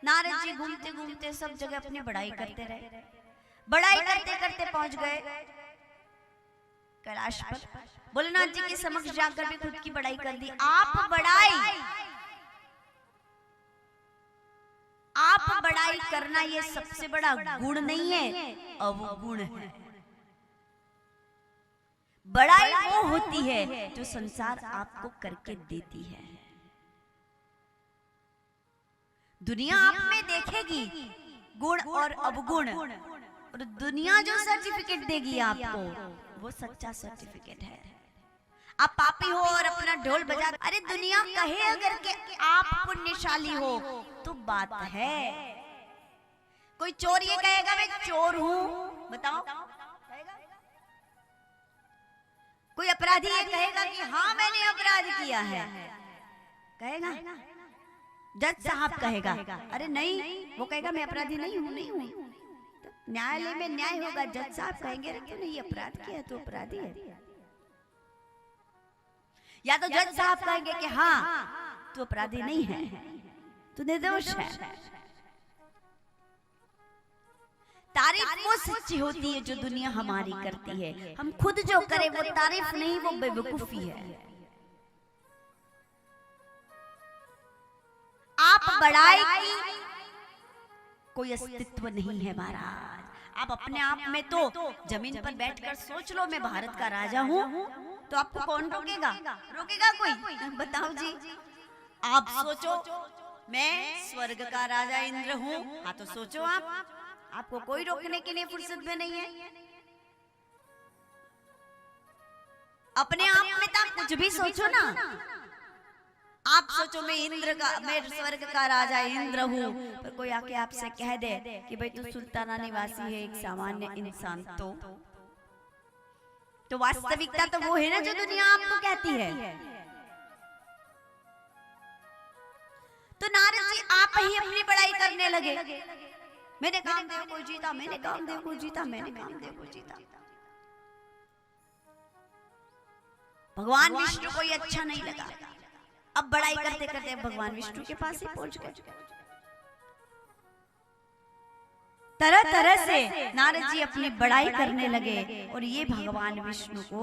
नारद जी घूमते घूमते सब जगह अपनी बड़ाई करते रहे। बड़ाई करते करते पहुंच गए कैलाश पर। भोलेनाथ जी के समक्ष जाकर भी खुद की बड़ाई कर दी। आप बड़ाई करना ये सबसे बड़ा गुण नहीं है, अवगुण है। बड़ाई वो होती है जो संसार आपको करके देती है। दुनिया आप में देखेगी गुण और अवगुण, और दुनिया जो सर्टिफिकेट देगी आपको वो सच्चा सर्टिफिकेट है। आप पापी हो और अपना ढोल बजा, अरे दुनिया कहे अगर के आप पुण्यशाली हो तो बात है। कोई चोर ये कहेगा मैं चोर हूं, बताओ? कोई अपराधी ये कहेगा कि हाँ मैंने अपराध किया है, कहेगा? जज साहब कहेगा अरे नहीं, वो कहेगा मैं अपराधी नहीं हूं। तो न्यायालय में न्याय होगा, जज साहब कहेंगे अरे तूने ये अपराध किया तो अपराधी है। या तो जज साहब कहेंगे कि हाँ तू अपराधी नहीं है, तू निर्दोष है। तारीफ वो सच्ची होती है जो दुनिया हमारी करती है। हम खुद जो करें वो तारीफ नहीं, वो बेवकूफी है। आप बड़ाई की कोई अस्तित्व नहीं है महाराज। आप अपने आप में तो जमीन पर बैठकर सोच लो मैं भारत का राजा हूँ, तो आपको कौन रोकेगा? रोकेगा कोई? बताओ जी। आप सोचो मैं स्वर्ग का राजा इंद्र हूँ, हाँ तो सोचो आपको कोई रोकने के लिए फुर्सत में नहीं है। अपने आप में तो आप कुछ भी सोचो ना। आप सोचो मैं स्वर्ग का राजा इंद्र हूँ, पर कोई आके आपसे कह दे कि भाई तू सुल्ताना निवासी है, एक सामान्य इंसान, तो वास्तविकता तो वो है ना जो दुनिया आपको कहती है। तो नारद जी आप ही अपनी बड़ाई करने लगे। मैंने कामदेव को जीता, मैंने कामदेव को जीता, मैंने कामदेव को जीता। भगवान विष्णु को ये अच्छा नहीं लगा। अब बड़ाई करते करते भगवान विष्णु के पास ही पहुंच गए। तरह तरह से नारद जी अपनी बड़ाई करने लगे और ये भगवान विष्णु को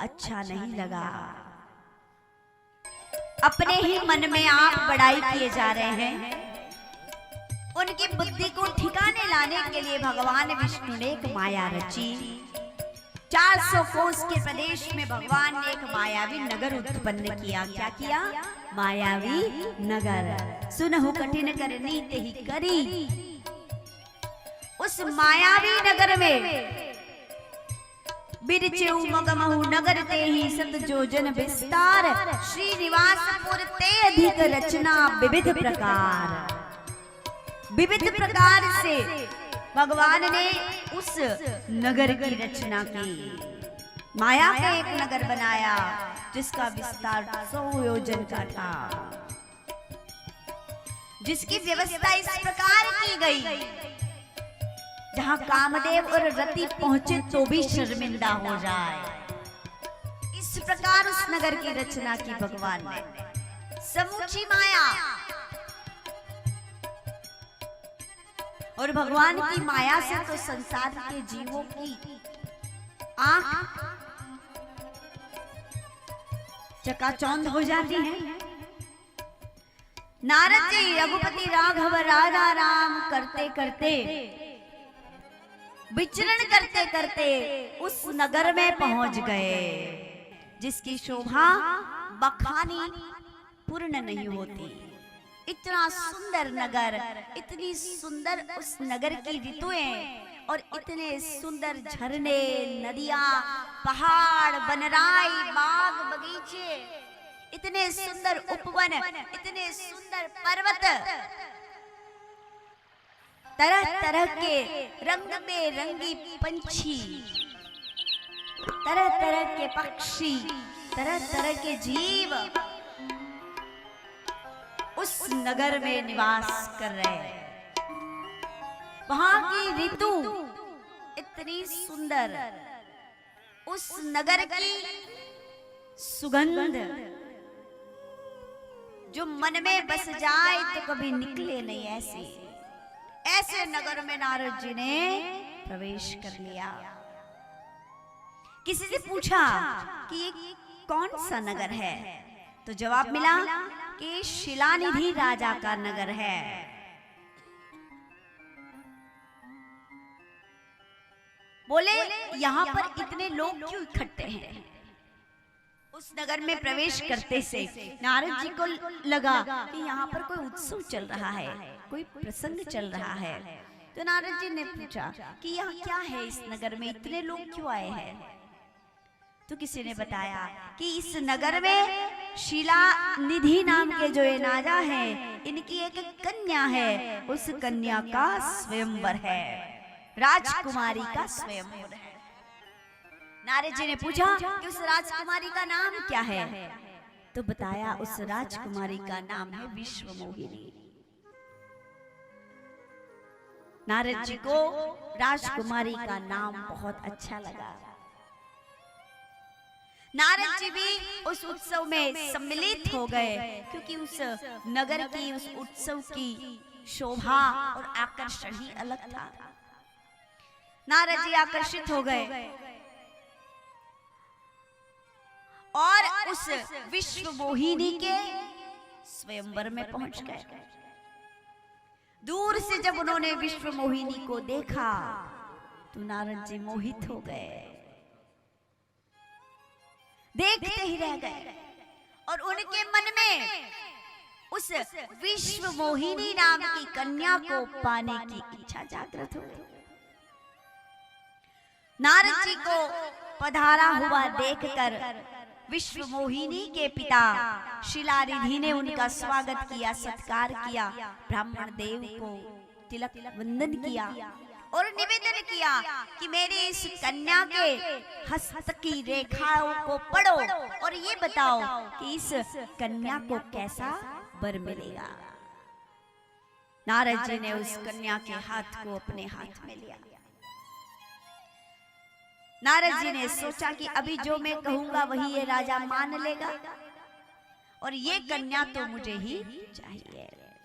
अच्छा नहीं लगा। अपने ही मन में आप बड़ाई किए जा रहे हैं। उनकी बुद्धि को ठिकाने लाने के लिए भगवान विष्णु ने एक माया रची। 400 कोस के प्रदेश में भगवान ने एक मायावी नगर उत्पन्न किया। क्या किया? मायावी नगर। सुनहु कठिन कर नीत ही करी। उस मायावी नगर में बिरचेऊ मगमहु नगर ते ही सत जोजन विस्तार। श्रीनिवासपुर ते अधिक रचना विविध प्रकार से भगवान ने उस नगर की रचना की। माया का एक नगर बनाया जिसका विस्तार 100 योजन का था, जिसकी व्यवस्था इस प्रकार की गई जहां कामदेव और रति पहुंचे तो भी शर्मिंदा हो जाए। इस प्रकार उस नगर की रचना की भगवान ने। समूची माया, और भगवान की माया से तो संसार के जीवों की आंख चकाचौंध हो जाती है। नारद जी रघुपति राघव राजा राम करते करते, विचरण करते करते उस नगर में पहुंच गए जिसकी शोभा बखानी पूर्ण नहीं होती। इतना सुंदर नगर, इतनी सुंदर उस नगर की ऋतुएं और इतने सुंदर झरने, नदियां, पहाड़, बनराई, बाग बगीचे, इतने सुंदर उपवन, इतने सुंदर पर्वत, तरह तरह के रंग बेरंगी पंछी, तरह तरह के पक्षी, तरह तरह के जीव उस नगर में निवास कर रहे हैं। वहां की ऋतु इतनी सुंदर, उस नगर की सुगंध जो मन में बस जाए तो कभी निकले नहीं, ऐसे नगर में नारद जी ने प्रवेश कर लिया। किसी से पूछा कि ये कौन सा नगर है, तो जवाब मिला कि शिलानिधि राजा का नगर है। बोले यहाँ पर इतने लोग क्यों इकट्ठे हैं? उस नगर में प्रवेश करते से नारद जी को लगा कि यहाँ पर कोई उत्सव चल रहा है, कोई प्रसंग चल रहा है। तो नारद जी ने पूछा कि यहाँ क्या है, इस नगर में इतने लोग क्यों आए हैं? तो किसी ने बताया कि इस नगर में शिला निधि नाम के जो ये राजा हैं, इनकी एक कन्या है, उस कन्या का स्वयंवर है, राजकुमारी का स्वयंवर है। नारद जी ने पूछा कि उस राजकुमारी का नाम क्या है, तो बताया उस राजकुमारी का नाम है विश्वमोहिनी। नारद जी को राजकुमारी का नाम बहुत अच्छा लगा। नारद जी भी उस उत्सव में सम्मिलित हो गए, क्योंकि उस नगर की, उस उत्सव की शोभा और आकर्षण ही अलग था। नारद जी आकर्षित हो गए और उस विश्व मोहिनी के स्वयंवर में पहुंच गए। दूर से जब उन्होंने विश्व मोहिनी को देखा तो नारद जी मोहित हो गए, देखते ही रह गए और उनके मन में उस विश्व मोहिनी नाम की कन्या को पाने की इच्छा जागृत हो गई। नारद जी को पधारा हुआ देखकर विश्व मोहिनी के पिता शिलानिधि ने उनका स्वागत किया, सत्कार किया, ब्राह्मण देव को तिलक वंदन किया और निवेदन किया कि मेरी इस कन्या के हस्त की रेखाओं को पढ़ो और ये बताओ कि इस कन्या को कैसा वर मिलेगा। नारद जी ने उस कन्या के हाथ को अपने हाथ में लिया। नारद जी ने सोचा कि अभी जो मैं कहूंगा वही ये राजा मान लेगा और ये कन्या तो मुझे ही चाहिए।